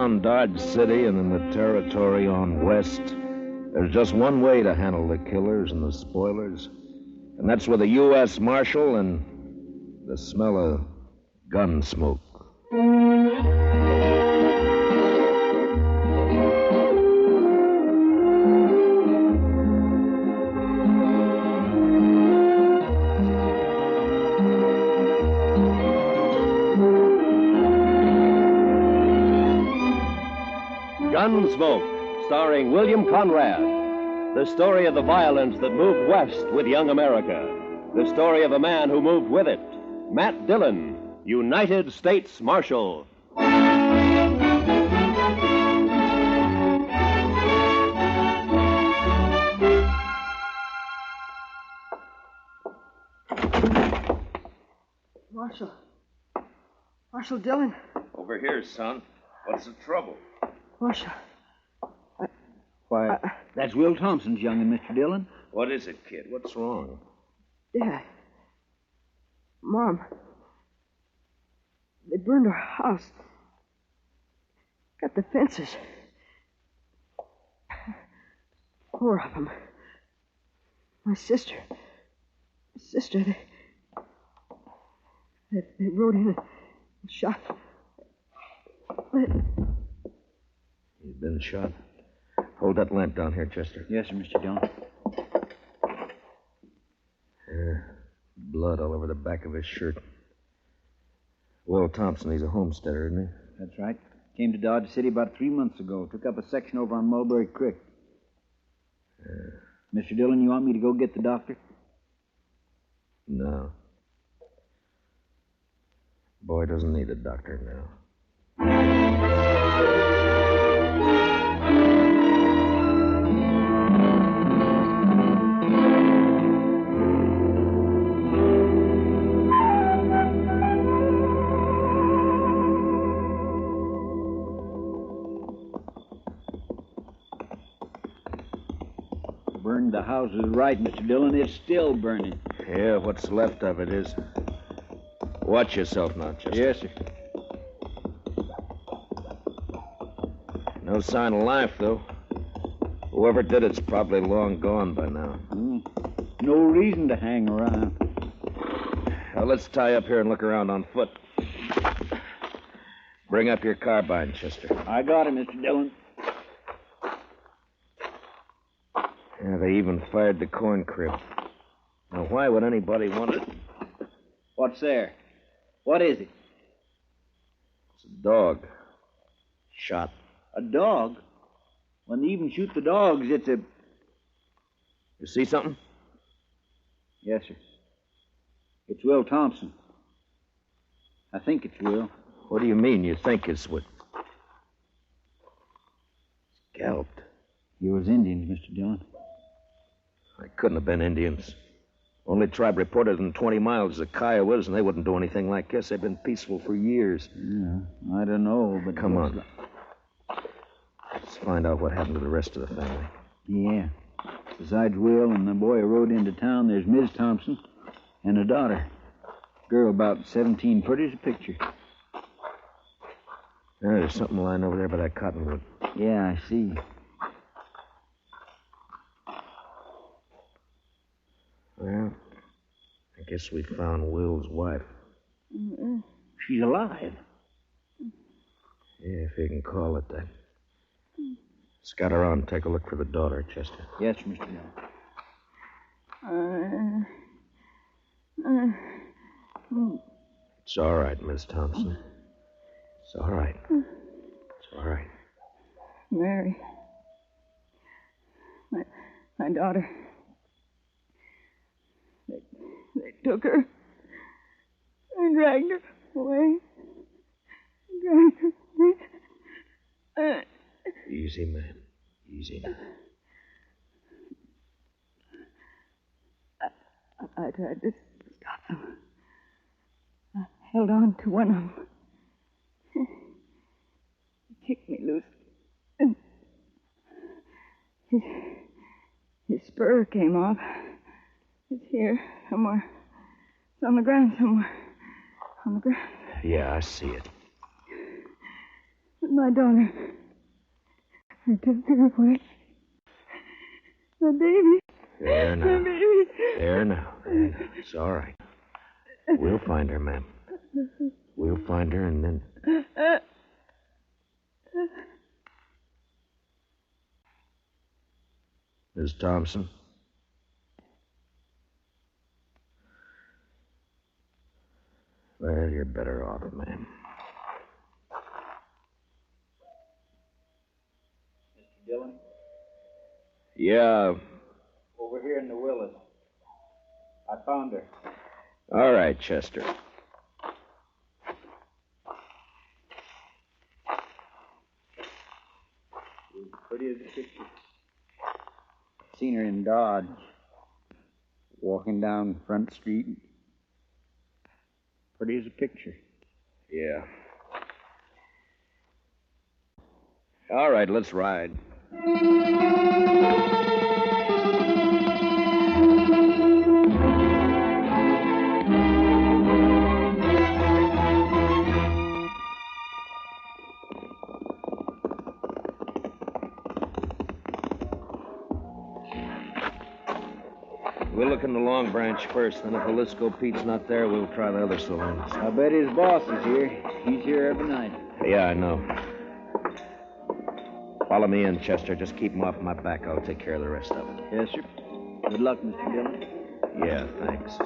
around Dodge City and in the territory on west, there's just one way to handle the killers and the spoilers, and that's with a U.S. Marshal and the smell of gun smoke. Gunsmoke, starring William Conrad. The story of the violence that moved west with young America. The story of a man who moved with it. Matt Dillon, United States Marshal. Marshal Dillon. Over here, son. What's the trouble? Marshal. Why, that's Will Thompson's young'un, Mr. Dillon. What is it, kid? What's wrong? Dad. Mom. They burned our house. Got the fences. 4 of them. My sister. They rode in and shot. He's been shot. Hold that lamp down here, Chester. Yes, sir, Mr. Dillon. Blood all over the back of his shirt. Will Thompson, he's a homesteader, isn't he? That's right. Came to Dodge City about 3 months ago. Took up a section over on Mulberry Creek. Mr. Dillon, you want me to go get the doctor? No. Boy doesn't need a doctor now. Burned the house is right, Mr. Dillon. It's still burning. Yeah, what's left of it is. Watch yourself now, Chester. Yes, sir. No sign of life, though. Whoever did it's probably long gone by now. No reason to hang around. Now, let's tie up here and look around on foot. Bring up your carbine, Chester. I got it, Mr. Dillon. Yeah, they even fired the corn crib. Now, why would anybody want it? What's there? What is it? It's a dog. Shot. A dog? When they even shoot the dogs, it's a... You see something? Yes, sir. It's Will Thompson. I think it's Will. What do you mean you think it's what? Scalped. He was Indians, Mr. Dillon. I couldn't have been Indians. Only tribe reported in 20 miles is the Kiowas, and they wouldn't do anything like this. They've been peaceful for years. Yeah, I don't know, but... Come on. Let's find out what happened to the rest of the family. Yeah. Besides Will and the boy who rode into town, there's Ms. Thompson and a daughter. Girl about 17, pretty as a picture. There's something lying over there by that cottonwood. Yeah, I see. Well, I guess we found Will's wife. She's alive. Yeah, if you can call it that. Scout around and take a look for the daughter, Chester. Yes, Mr. Dillon. It's all right, Miss Thompson. It's all right. It's all right. Mary. My daughter. They took her and dragged her away. Easy, man. Easy now. I tried to stop them. I held on to one of them. He kicked me loose. And his spur came off. It's here somewhere. It's on the ground somewhere. On the ground. Yeah, I see it. But My daughter. I took her away. My baby. There now. My baby. There now. There now. It's all right. We'll find her, ma'am. We'll find her and then... Miss Thompson? Well, you're better off, ma'am. Mr. Dillon? Yeah. Over here in the Willis. I found her. All right, Chester. Pretty as a picture. Seen her in Dodge. Walking down Front Street. Pretty as a picture. Yeah. All right, let's ride. We'll look in the Long Branch first, then if Jaliscoe Pete's not there, we'll try the other saloons. I bet his boss is here. He's here every night. Yeah, I know. Follow me in, Chester. Just keep him off my back. I'll take care of the rest of it. Yes, sir. Good luck, Mr. Dillon. Yeah, thanks.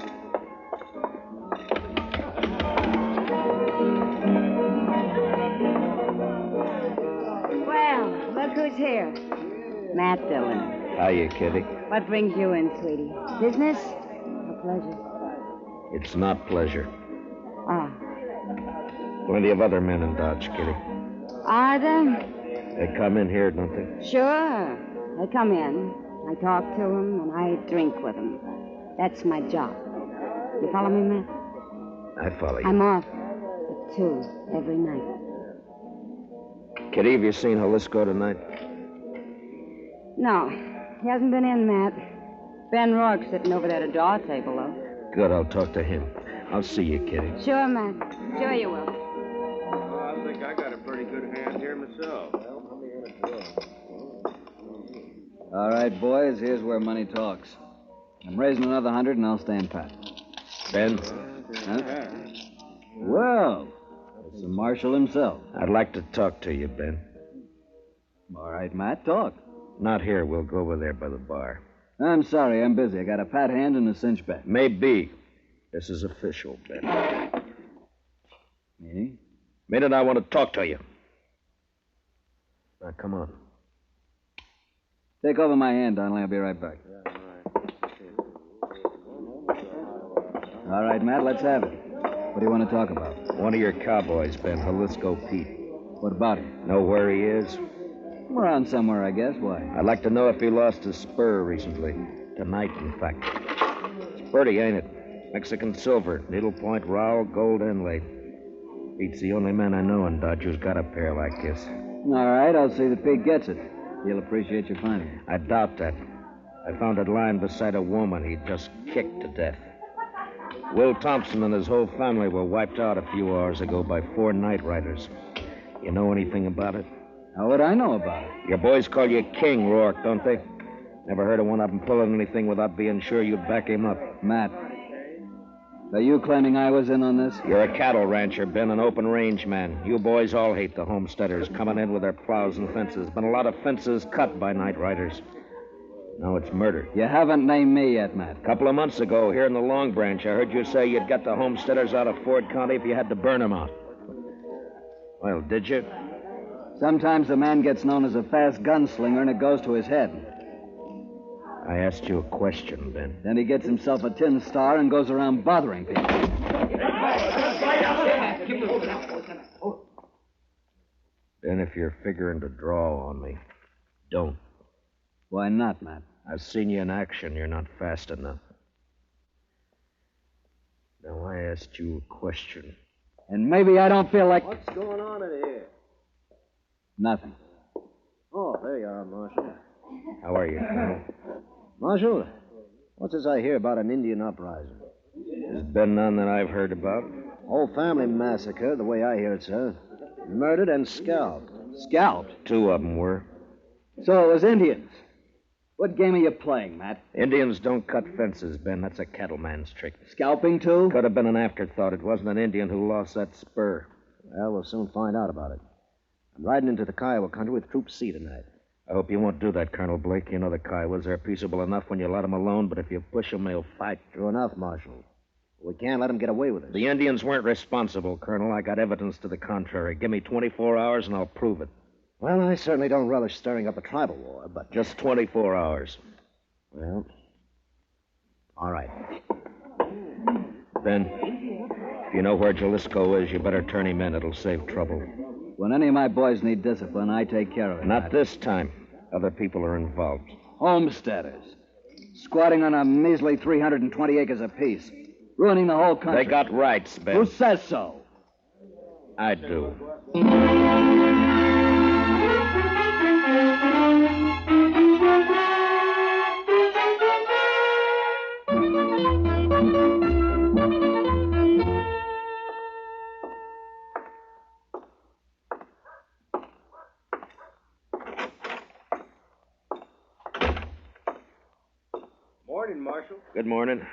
Well, look who's here. Matt Dillon. Hiya, Kitty. What brings you in, sweetie? Business or pleasure? It's not pleasure. Ah. Plenty of other men in Dodge, Kitty. Are there? They come in here, don't they? Sure. They come in. I talk to them, and I drink with them. That's my job. You follow me, Matt? I follow you. I'm off at 2 every night. Kitty, have you seen Jaliscoe tonight? No, he hasn't been in, Matt. Ben Rourke's sitting over there at a draw table, though. Good, I'll talk to him. I'll see you, Kitty. Sure, Matt. Sure you will. Well, I think I got a pretty good hand here myself. All right, boys, here's where money talks. I'm raising another 100 and I'll stand pat. Ben? Huh? Well, it's the marshal himself. I'd like to talk to you, Ben. All right, Matt, talk. Not here. We'll go over there by the bar. I'm sorry, I'm busy. I got a pat hand and a cinch bet. Maybe. This is official, Ben. Meaning? Meaning I want to talk to you. Now, come on. Take over my hand, Donnelly. I'll be right back. All right, Matt, let's have it. What do you want to talk about? One of your cowboys, Ben, Jaliscoe Pete. What about him? Know where he is? Around somewhere, I guess. Why? I'd like to know if he lost his spur recently. Tonight, in fact. It's pretty, ain't it? Mexican silver, needlepoint rowel, gold inlay. Pete's the only man I know in Dodge who's got a pair like this. All right, I'll see that Pete gets it. He'll appreciate you finding it. I doubt that. I found it lying beside a woman he'd just kicked to death. Will Thompson and his whole family were wiped out a few hours ago by 4 night riders. You know anything about it? How would I know about it? Your boys call you King, Rourke, don't they? Never heard of one of them pulling anything without being sure you'd back him up. Matt, are you claiming I was in on this? You're a cattle rancher, Ben, an open range man. You boys all hate the homesteaders coming in with their plows and fences. Been a lot of fences cut by night riders. Now it's murder. You haven't named me yet, Matt. A couple of months ago, here in the Long Branch, I heard you say you'd get the homesteaders out of Ford County if you had to burn them out. Well, did you? Sometimes a man gets known as a fast gunslinger and it goes to his head. I asked you a question, Ben. Then he gets himself a tin star and goes around bothering people. Ben, if you're figuring to draw on me, don't. Why not, Matt? I've seen you in action. You're not fast enough. Now, I asked you a question. And maybe I don't feel like... What's going on in here? Nothing. Oh, there you are, Marshal. How are you, Colonel? Marshal, what's this I hear about an Indian uprising? There's been none that I've heard about. Whole family massacre, the way I hear it, sir. Murdered and scalped. Scalped? 2 of them were. So it was Indians. What game are you playing, Matt? Indians don't cut fences, Ben. That's a cattleman's trick. Scalping, too? Could have been an afterthought. It wasn't an Indian who lost that spur. Well, we'll soon find out about it. I'm riding into the Kiowa country with Troop C tonight. I hope you won't do that, Colonel Blake. You know the Kiowas are peaceable enough when you let them alone, but if you push them, they'll fight. True enough, Marshal. We can't let them get away with it. The Indians weren't responsible, Colonel. I got evidence to the contrary. Give me 24 hours and I'll prove it. Well, I certainly don't relish stirring up a tribal war, but... Just 24 hours. Well, all right. Ben, if you know where Jaliscoe is, you better turn him in. It'll save trouble. When any of my boys need discipline, I take care of it. Not this time. Other people are involved. Homesteaders. Squatting on a measly 320 acres apiece. Ruining the whole country. They got rights, Ben. Who says so? I do. Morning, Marshal. Good morning.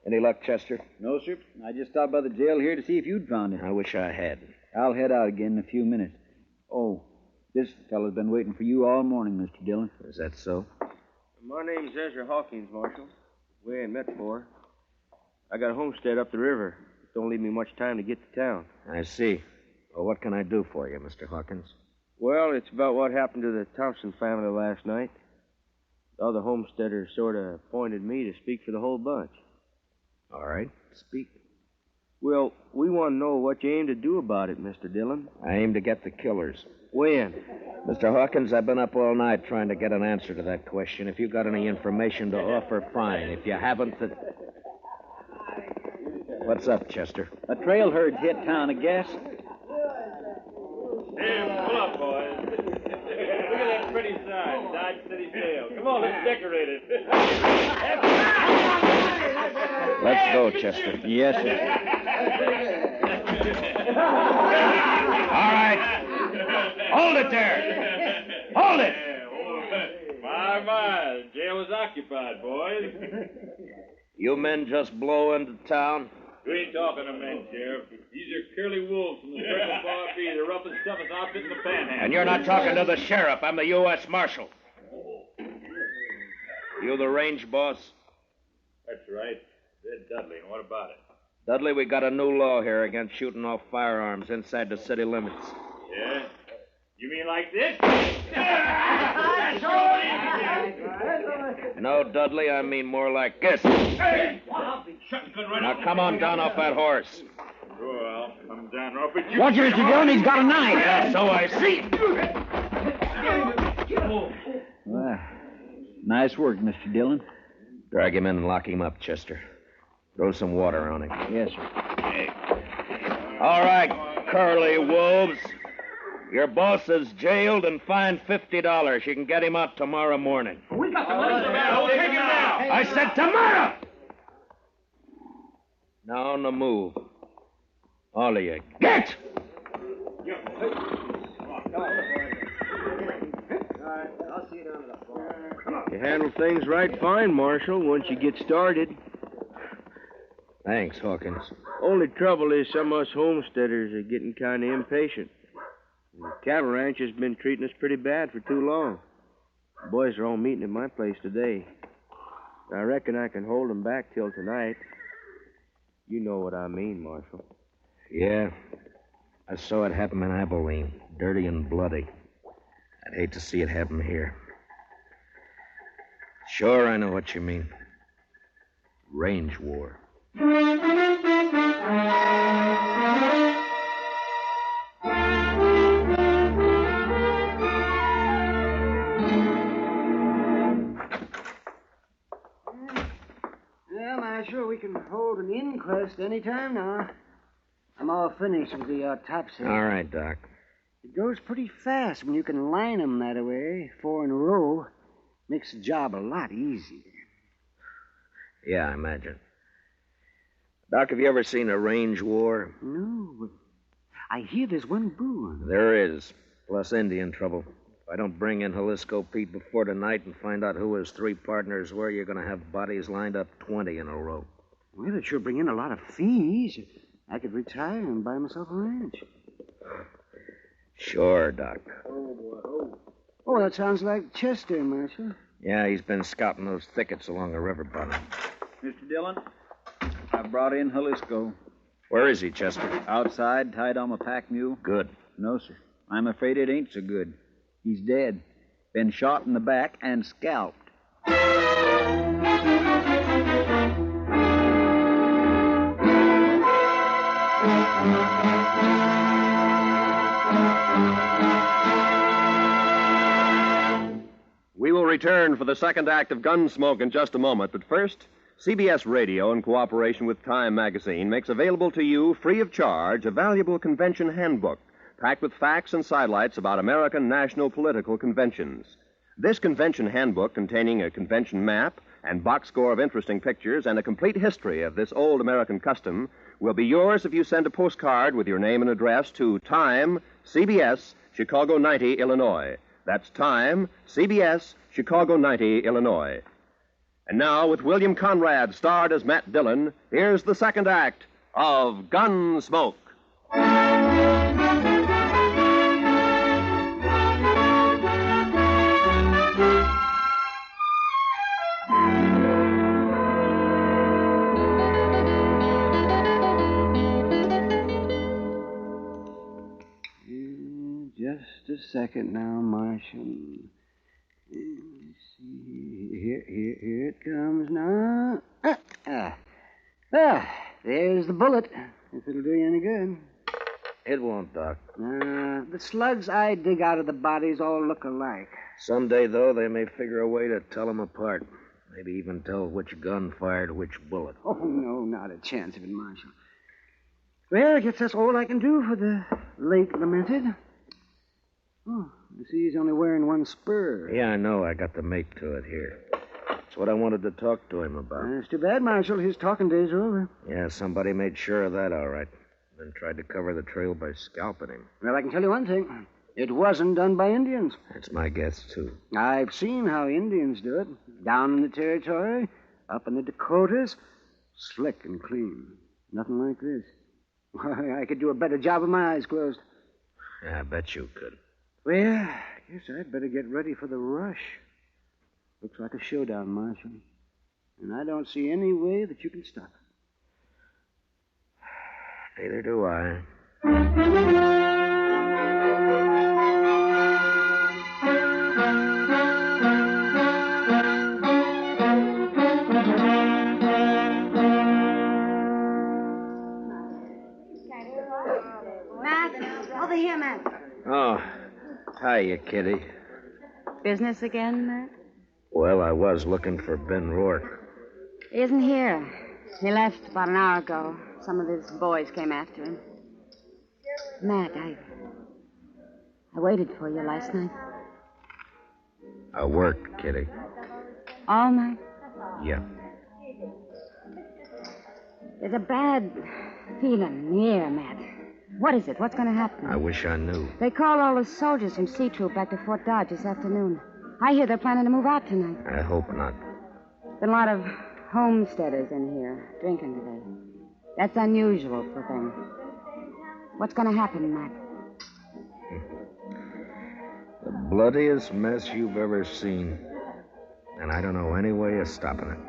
Any luck, Chester? No, sir. I just stopped by the jail here to see if you'd found him. I wish I had. I'll head out again in a few minutes. Oh, this fellow's been waiting for you all morning, Mr. Dillon. Is that so? My name's Ezra Hawkins, Marshal. We ain't met before. I got a homestead up the river. Don't leave me much time to get to town. I see. Well, what can I do for you, Mr. Hawkins? Well, it's about what happened to the Thompson family last night. The other homesteaders sort of appointed me to speak for the whole bunch. All right, speak. Well, we want to know what you aim to do about it, Mr. Dillon. I aim to get the killers. When? Mr. Hawkins, I've been up all night trying to get an answer to that question. If you got any information to offer, fine. If you haven't, then... What's up, Chester? A trail herd hit town, I guess. Damn, pull up, boys. Look at that pretty sign, Dodge City Jail. Come on, let's decorate it. Let's go, Chester. Yes, sir. All right. Hold it there. Hold it. My, the jail is occupied, boys. You men just blow into town? We ain't talking to men, Sheriff. These are curly wolves from the Circle Bar B, the roughest, toughest outfit in the Panhandle. And you're not talking to the sheriff. I'm the U.S. Marshal. You the range boss? That's right. Ed Dudley, and what about it? Dudley, we got a new law here against shooting off firearms inside the city limits. Yeah? You mean like this? No, Dudley, I mean more like this. Hey! Now come on down off that horse. Sure, I'll come down off it. Watch it, Mr. Dillon. He's got a knife. Yeah, so I see. Well, nice work, Mr. Dillon. Drag him in and lock him up, Chester. Throw some water on him. Yes, sir. All right, curly wolves. Your boss is jailed and fined $50. You can get him out tomorrow morning. We got the money. We'll take him now. I said tomorrow! Now on the move. All of you, get! You handle things right fine, Marshal, once you get started. Thanks, Hawkins. Only trouble is some of us homesteaders are getting kind of impatient. The cattle ranch has been treating us pretty bad for too long. The boys are all meeting at my place today. I reckon I can hold them back till tonight. You know what I mean, Marshal. Yeah, I saw it happen in Abilene, dirty and bloody. I'd hate to see it happen here. Sure, I know what you mean. Range war. Well, I'm sure we can hold an inquest any time now. I'm all finished with the autopsy. All right, Doc. It goes pretty fast when you can line them that way, 4 in a row. Makes the job a lot easier. Yeah, I imagine. Doc, have you ever seen a range war? No. I hear there's one brewing. There is. Plus Indian trouble. If I don't bring in Jaliscoe Pete before tonight and find out who his 3 partners were, you're going to have bodies lined up 20 in a row. Well, it sure bring in a lot of fees. I could retire and buy myself a ranch. Sure, Doc. Oh, that sounds like Chester, Marshal. Yeah, he's been scouting those thickets along the river bottom. Mr. Dillon, I brought in Jaliscoe. Where is he, Chester? Outside, tied on a pack mule. Good. No, sir. I'm afraid it ain't so good. He's dead. Been shot in the back and scalped. We will return for the second act of Gunsmoke in just a moment, but first, CBS Radio, in cooperation with Time Magazine, makes available to you, free of charge, a valuable convention handbook packed with facts and sidelights about American national political conventions. This convention handbook, containing a convention map and box score of interesting pictures and a complete history of this old American custom, will be yours if you send a postcard with your name and address to Time, CBS, Chicago 90, Illinois. That's Time, CBS, Chicago 90, Illinois. And now, with William Conrad starred as Matt Dillon, here's the second act of Gunsmoke. Just a second now, Marshal. Let's see. Here it comes now. There's the bullet. If it'll do you any good. It won't, Doc. The slugs I dig out of the bodies all look alike. Someday, though, they may figure a way to tell them apart. Maybe even tell which gun fired which bullet. Oh, no, not a chance of it, Marshal. Well, I guess that's all I can do for the late lamented. Oh, you see he's only wearing one spur. Yeah, I know. I got the mate to it here. That's what I wanted to talk to him about. It's too bad, Marshal. His talking days are over. Yeah, somebody made sure of that, all right. Then tried to cover the trail by scalping him. Well, I can tell you one thing. It wasn't done by Indians. That's my guess, too. I've seen how Indians do it. Down in the territory, up in the Dakotas. Slick and clean. Nothing like this. Why, I could do a better job with my eyes closed. Yeah, I bet you could. Well, I guess I'd better get ready for the rush. Looks like a showdown, Marshal. And I don't see any way that you can stop it. Neither do I. Matt, over here, Matt. Oh, hiya, Kitty. Business again, Matt? Well, I was looking for Ben Rourke. He isn't here. He left about an hour ago. Some of his boys came after him. Matt, I waited for you last night. I worked, Kitty. All night? Yeah. There's a bad feeling in the air, Matt. What is it? What's going to happen? I wish I knew. They called all the soldiers from C Troop back to Fort Dodge this afternoon. I hear they're planning to move out tonight. I hope not. Been a lot of homesteaders in here drinking today. That's unusual for them. What's going to happen, Matt? The bloodiest mess you've ever seen. And I don't know any way of stopping it.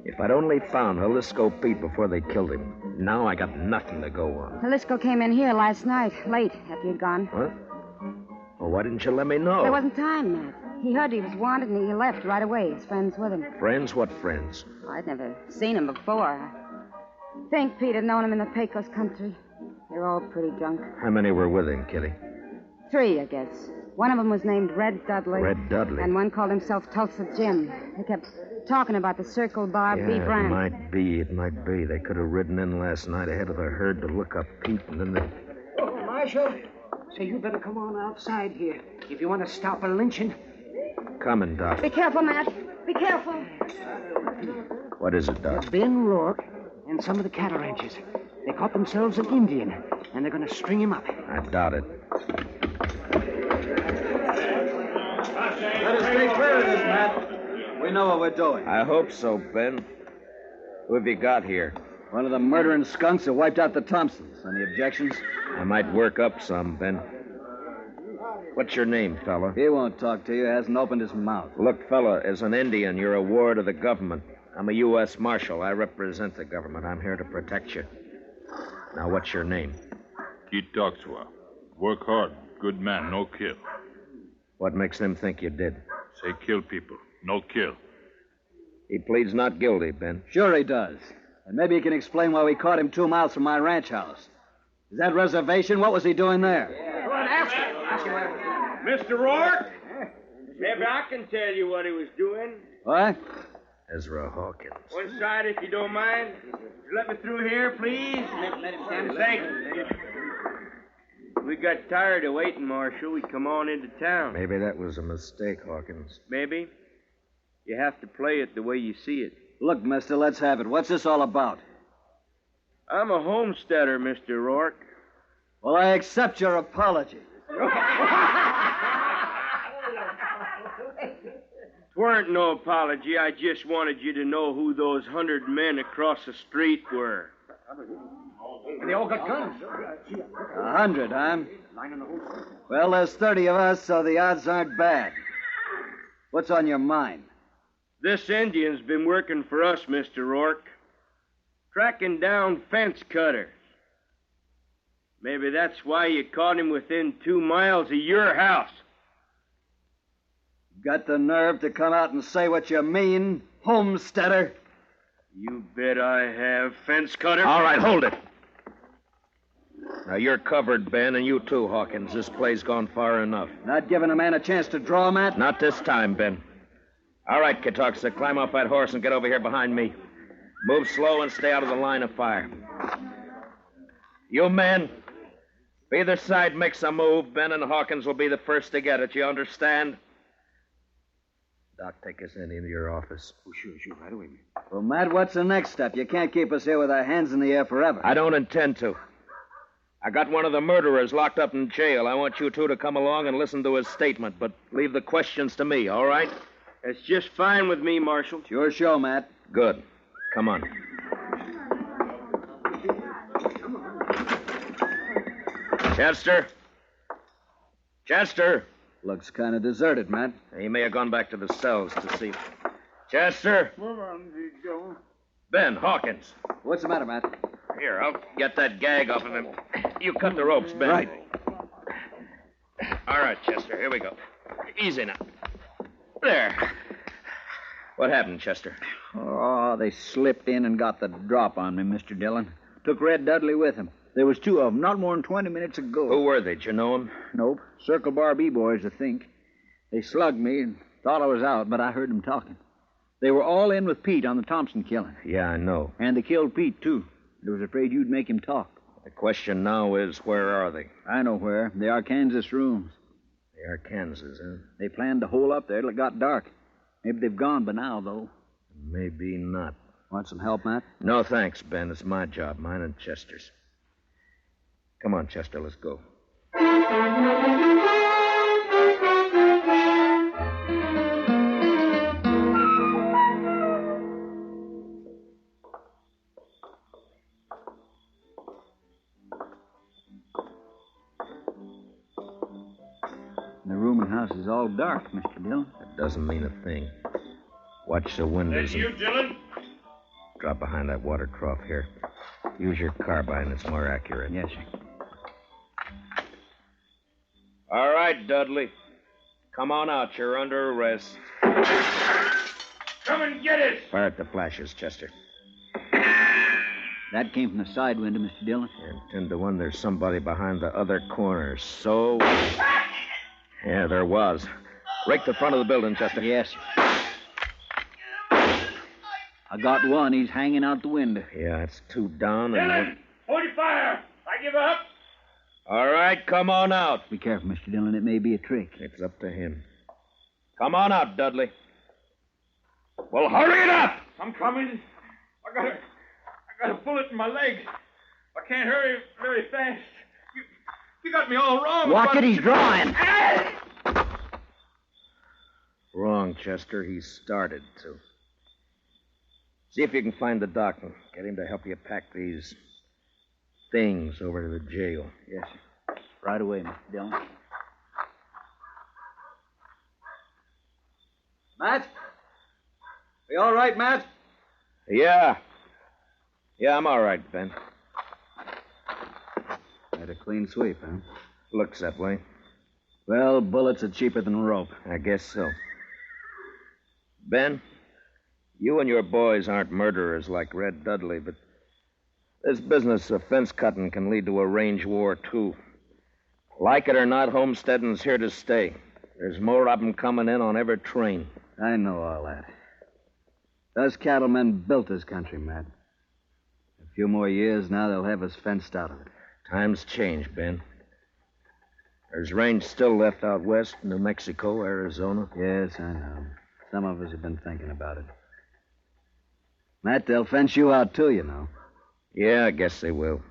If I'd only found Jaliscoe Pete before they killed him, now I got nothing to go on. Jaliscoe came in here last night, late after you'd gone. What? Well, why didn't you let me know? There wasn't time, Matt. He heard he was wanted and he left right away. His friends with him. Friends? What friends? I'd never seen him before. I think Pete had known him in the Pecos country. They were all pretty drunk. How many were with him, Kitty? 3, I guess. One of them was named Red Dudley. Red Dudley? And one called himself Tulsa Jim. They kept talking about the Circle Bar B brand. It might be. They could have ridden in last night ahead of the herd to look up Pete, and then they... Oh, Marshal. Say, you better come on outside here if you want to stop a lynching. Coming, Doc. Be careful, Matt. Be careful. What is it, Doc? Ben Rourke and some of the cattle ranchers. They caught themselves an Indian, and they're going to string him up. I doubt it. know what we're doing. I hope so, Ben. Who have you got here? One of the murdering skunks that wiped out the Thompsons. Any objections? I might work up some, Ben. What's your name, fella? He won't talk to you. He hasn't opened his mouth. Look, fella, as an Indian, you're a ward of the government. I'm a U.S. Marshal. I represent the government. I'm here to protect you. Now, what's your name? Keep talk to her. Work hard. Good man, no kill. What makes them think you did? Say kill people, no kill. He pleads not guilty, Ben. Sure he does. And maybe he can explain why we caught him 2 miles from my ranch house. Is that reservation? What was he doing there? Go on, ask him. Mr. Rourke? Maybe I can tell you what he was doing. What? Ezra Hawkins. One side, if you don't mind. Let me through here, please. Let him stand. Thank you. We got tired of waiting, Marshal. We come on into town. Maybe that was a mistake, Hawkins. Maybe. You have to play it the way you see it. Look, mister, let's have it. What's this all about? I'm a homesteader, Mr. Rourke. Well, I accept your apology. Weren't no apology. I just wanted you to know who those 100 men across the street were. They all got guns. 100, huh? Well, there's 30 of us, so the odds aren't bad. What's on your mind? This Indian's been working for us, Mr. Rourke. Tracking down fence cutters. Maybe that's why you caught him within 2 miles of your house. Got the nerve to come out and say what you mean, homesteader? You bet I have, fence cutter. All right, hold it. Now, you're covered, Ben, and you too, Hawkins. This play's gone far enough. Not giving a man a chance to draw, Matt? Not this time, Ben. All right, Katuxa, climb off that horse and get over here behind me. Move slow and stay out of the line of fire. You men, if either side makes a move, Ben and Hawkins will be the first to get it. You understand? Doc, take us into your office. Oh, sure, right away, man. Well, Matt, what's the next step? You can't keep us here with our hands in the air forever. I don't intend to. I got one of the murderers locked up in jail. I want you two to come along and listen to his statement, but leave the questions to me, all right? That's just fine with me, Marshal. It's your show, Matt. Good. Come on. Chester? Chester? Looks kind of deserted, Matt. He may have gone back to the cells to see. Chester? Ben, Hawkins. What's the matter, Matt? Here, I'll get that gag off of him. You cut the ropes, Ben. Right. All right, Chester, here we go. Easy now. There. What happened, Chester? Oh, they slipped in and got the drop on me, Mr. Dillon. Took Red Dudley with him. There was 2 of them, not more than 20 minutes ago. Who were they? Did you know them? Nope. Circle Bar B boys, I think. They slugged me and thought I was out, but I heard them talking. They were all in with Pete on the Thompson killing. Yeah, I know. And they killed Pete, too. They was afraid you'd make him talk. The question now is, where are they? I know where. The Arkansas rooms. The Arkansas, huh? They planned to hole up there till it got dark. Maybe they've gone by now, though. Maybe not. Want some help, Matt? No, thanks, Ben. It's my job, mine and Chester's. Come on, Chester, let's go. The rooming house is all dark, Mr. Dillon. That doesn't mean a thing. Watch the windows. That's you, Dillon? Drop behind that water trough here. Use your carbine. It's more accurate. Yes, sir. All right, Dudley. Come on out. You're under arrest. Come and get it! Fire at the flashes, Chester. That came from the side window, Mr. Dillon. And 10 to 1, there's somebody behind the other corner. So... Yeah, there was. Rake the front of the building, Chester. Yes, sir. I got one. He's hanging out the window. Yeah, it's 2 down and... Dillon! Hold your fire! I give up! All right, come on out. Be careful, Mr. Dillon. It may be a trick. It's up to him. Come on out, Dudley. Well, hurry it up! I'm coming. I got a bullet in my leg. I can't hurry very fast. You got me all wrong. Watch it, he's drawing. Wrong wrong, Chester. He started to. See if you can find the doc and get him to help you pack these things over to the jail. Yes, sir. Right away, Mr. Dillon. Matt? Are you all right, Matt? Yeah. Yeah, I'm all right, Ben. Had a clean sweep, huh? Looks that way. Well, bullets are cheaper than rope. I guess so. Ben, you and your boys aren't murderers like Red Dudley, but this business of fence cutting can lead to a range war, too. Like it or not, homesteading's here to stay. There's more of them coming in on every train. I know all that. Those cattlemen built this country, Matt. A few more years now, they'll have us fenced out of it. Times change, Ben. There's range still left out west, New Mexico, Arizona. Yes, I know. Some of us have been thinking about it. Matt, they'll fence you out, too, you know. Yeah, I guess they will.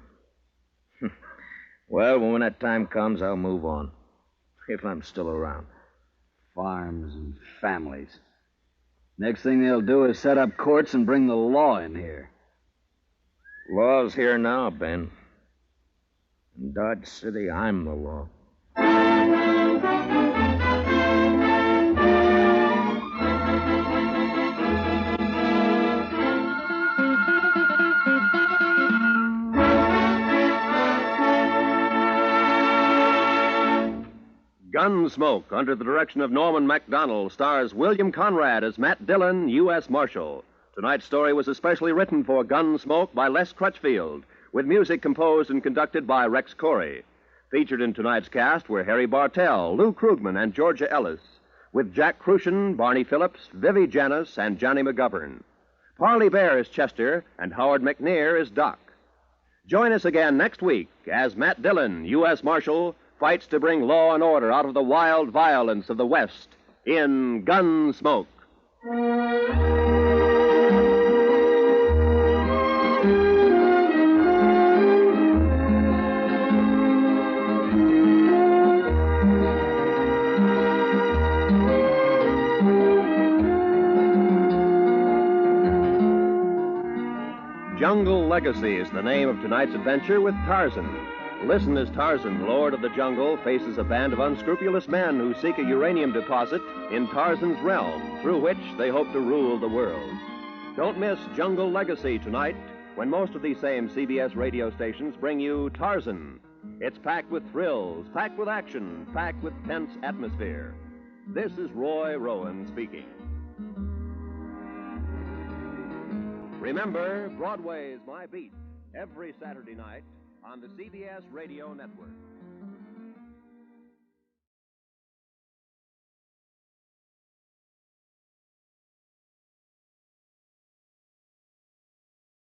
Well, when that time comes, I'll move on. If I'm still around. Farms and families. Next thing they'll do is set up courts and bring the law in here. Law's here now, Ben. In Dodge City, I'm the law. Gunsmoke, under the direction of Norman Macdonnell, stars William Conrad as Matt Dillon, U.S. Marshal. Tonight's story was especially written for Gunsmoke by Les Crutchfield, with music composed and conducted by Rex Koury. Featured in tonight's cast were Harry Bartell, Lou Krugman, and Georgia Ellis, with Jack Kruschen, Barney Phillips, Vivi Janiss, and Johnny McGovern. Parley Baer is Chester, and Howard McNear is Doc. Join us again next week as Matt Dillon, U.S. Marshal, fights to bring law and order out of the wild violence of the West in Gunsmoke. Jungle Legacy is the name of tonight's adventure with Tarzan. Listen as Tarzan, Lord of the Jungle, faces a band of unscrupulous men who seek a uranium deposit in Tarzan's realm, through which they hope to rule the world. Don't miss Jungle Legacy tonight, when most of these same CBS radio stations bring you Tarzan. It's packed with thrills, packed with action, packed with tense atmosphere. This is Roy Rowan speaking. Remember, Broadway's My Beat, every Saturday night on the CBS Radio Network.